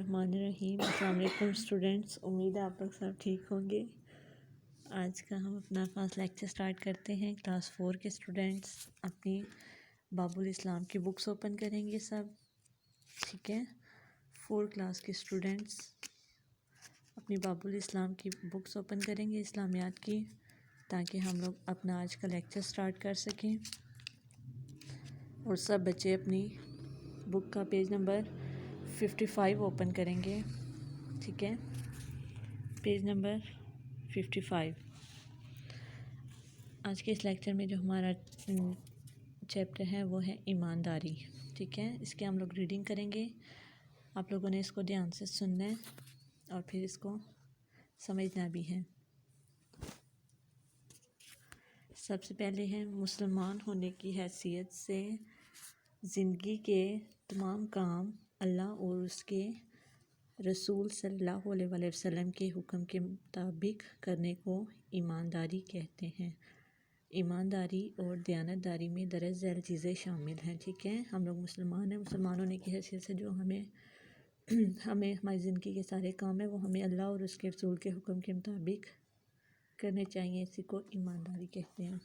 बिस्मिल्लाहिर्रहमानिर्रहीम। अस्सलाम वालेकुम स्टूडेंट्स, उम्मीद है आप लोग सब ठीक होंगे। आज का हम अपना क्लास लेक्चर स्टार्ट करते हैं। क्लास 4 के स्टूडेंट्स अपनी बाबुल इस्लाम की बुक्स ओपन करेंगे सब, ठीक है। 4 क्लास के स्टूडेंट्स अपनी बाबुल इस्लाम की बुक्स ओपन करेंगे इस्लामियात की, ताकि हम लोग अपना आज का लेक्चर स्टार्ट कर सकें। और सब बच्चे अपनी बुक का पेज नंबर 55 ओपन करेंगे, ठीक है। Page number 55। आज के इस लेक्चर में जो हमारा चैप्टर है वो है ईमानदारी, ठीक है। इसके हम लोग रीडिंग करेंगे। आप लोगों ने इसको ध्यान से सुनना है और फिर इसको समझना भी है। सबसे पहले है, मुसलमान होने की हैसियत से ज़िंदगी के तमाम काम अल्लाह और उसके रसूल सल्लल्लाहु अलैहि वसल्लम के हुक्म के मुताबिक करने को ईमानदारी कहते हैं। ईमानदारी और दयानतदारी में दरअ झैल चीज़ें शामिल हैं, ठीक है। हम लोग मुसलमान हैं। मुसलमान होने की हैसियत से जो हमें हमारी ज़िंदगी के सारे काम हैं वो हमें अल्लाह और उसके रसूल के हुक्म के मुताबिक करने चाहिए। इसी को ईमानदारी कहते हैं।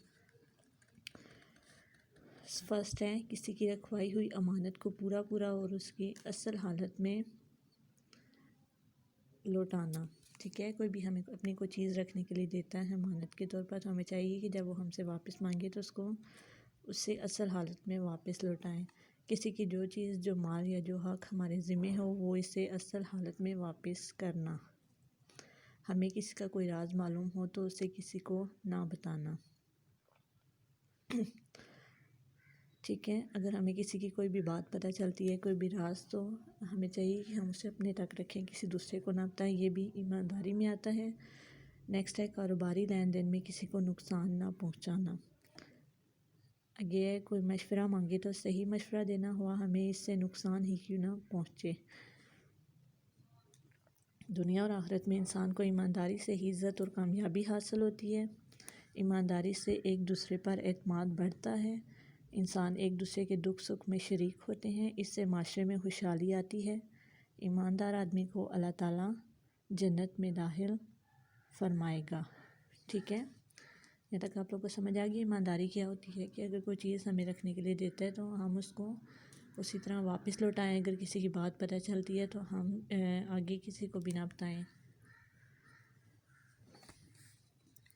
फर्स्ट है, किसी की रखवाई हुई अमानत को पूरा और उसकी असल हालत में लौटाना, ठीक है। कोई भी हमें अपनी कोई चीज़ रखने के लिए देता है अमानत के तौर पर, तो हमें चाहिए कि जब वो हमसे वापस मांगे तो उसको उससे असल हालत में वापस लौटाएं। किसी की जो चीज़, जो माल या जो हक़ हमारे ज़िम्मे हो वो इसे असल हालत में वापस करना। हमें किसी का कोई राज मालूम हो तो उसे किसी को ना बताना, ठीक है। अगर हमें किसी की कोई भी बात पता चलती है, कोई भी राज, तो हमें चाहिए कि हम उसे अपने तक रखें, किसी दूसरे को ना बताएं। ये भी ईमानदारी में आता है। नेक्स्ट है, कारोबारी लेन देन में किसी को नुकसान ना पहुंचाना। आगे कोई मशवरा मांगे तो सही मशवरा देना हुआ, हमें इससे नुकसान ही क्यों ना पहुंचे। दुनिया और आखिरत में इंसान को ईमानदारी से ही इज़्ज़त और कामयाबी हासिल होती है। ईमानदारी से एक दूसरे पर एतमाद बढ़ता है। इंसान एक दूसरे के दुख सुख में शरीक होते हैं। इससे माशरे में खुशहाली आती है। ईमानदार आदमी को अल्लाह ताला जन्नत में दाखिल फरमाएगा, ठीक है। यहाँ तक आप लोग को समझ आ गई ईमानदारी क्या होती है, कि अगर कोई चीज़ हमें रखने के लिए देता है तो हम उसको उसी तरह वापस लौटाएं। अगर किसी की बात पता चलती है तो हम आगे किसी को भी ना बताएं।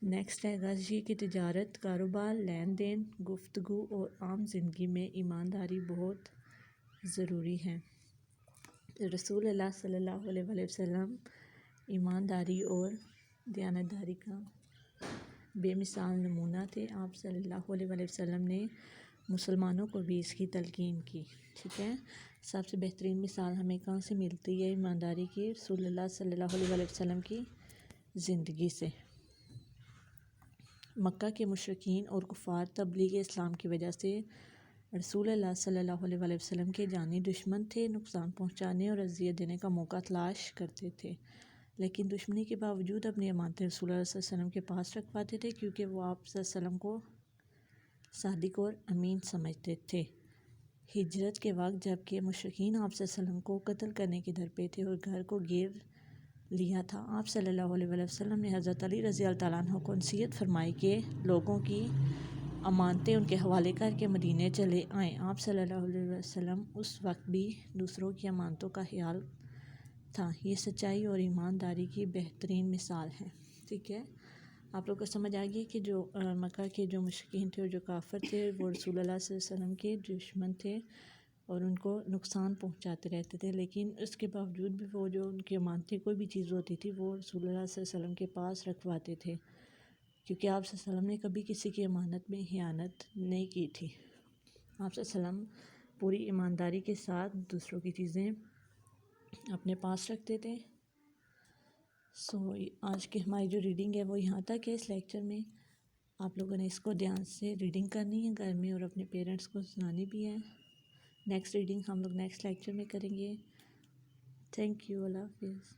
नेक्स्ट है, गज़ी की तिजारत, कारोबार, लेन देन, गुफ्तगू और आम ज़िंदगी में ईमानदारी बहुत ज़रूरी है। रसूल अल्लाह सल्लल्लाहु अलैहि वसल्लम ईमानदारी और दयानतदारी का बेमिसाल नमूना थे। आप सल्लल्लाहु अलैहि वसल्लम ने मुसलमानों को भी इसकी तलकीन की, ठीक है। सबसे बेहतरीन मिसाल हमें कहाँ से मिलती है ईमानदारी की? रसूलुल्लाह सल्लल्लाहु अलैहि वसल्लम की ज़िंदगी से। मक्का के मुशरिकीन और कुफ़ार तबलीग इस्लाम की वजह से रसूलुल्लाह सल्लल्लाहु अलैहि वसल्लम के जानी दुश्मन थे। नुकसान पहुँचाने और अज़ियत देने का मौका तलाश करते थे, लेकिन दुश्मनी के बावजूद अपनी अमानतें रसूलुल्लाह सल्लल्लाहु अलैहि वसल्लम के पास रखवाते थे, क्योंकि वो आप सल्लल्लाहु अलैहि वसल्लम को सादिक और अमीन समझते थे। हिजरत के वक्त जबकि मुशरिकीन आप सल्लल्लाहु अलैहि वसल्लम को कत्ल करने के दर पे थे और घर को घेर लिया था, आप सल्लल्लाहु अलैहि वसल्लम ने हज़रत अली रज़ी अल्लाह तआला अन्हु को नसीहत फरमाई कि लोगों की अमानतें उनके हवाले करके मदीने चले आएँ। आप सल्लल्लाहु अलैहि वसल्लम उस वक्त भी दूसरों की अमानतों का ख्याल था। ये सच्चाई और ईमानदारी की बेहतरीन मिसाल है, ठीक है। आप लोग को समझ आ गई कि जो मक्का के जो मुशरिकीन थे और जो काफिर थे वो रसूलुल्लाह सल्लल्लाहु अलैहि वसल्लम के दुश्मन थे और उनको नुकसान पहुंचाते रहते थे, लेकिन उसके बावजूद भी वो जो उनकी अमानतें, कोई भी चीज़ होती थी, वो रसूलुल्लाह सल्लल्लाहु अलैहि वसल्लम के पास रखवाते थे, क्योंकि आप सल्लल्लाहु अलैहि वसल्लम ने कभी किसी की अमानत में खयानत नहीं की थी। आप सल्लल्लाहु अलैहि वसल्लम पूरी ईमानदारी के साथ दूसरों की चीज़ें अपने पास रखते थे। आज की हमारी जो रीडिंग है वो यहाँ तक है। इस लेक्चर में आप लोगों ने इसको ध्यान से रीडिंग करनी है घर में और अपने पेरेंट्स को सुनानी भी है। नेक्स्ट रीडिंग हम लोग नेक्स्ट लेक्चर में करेंगे। Thank you. अल्लाह हाफिज़।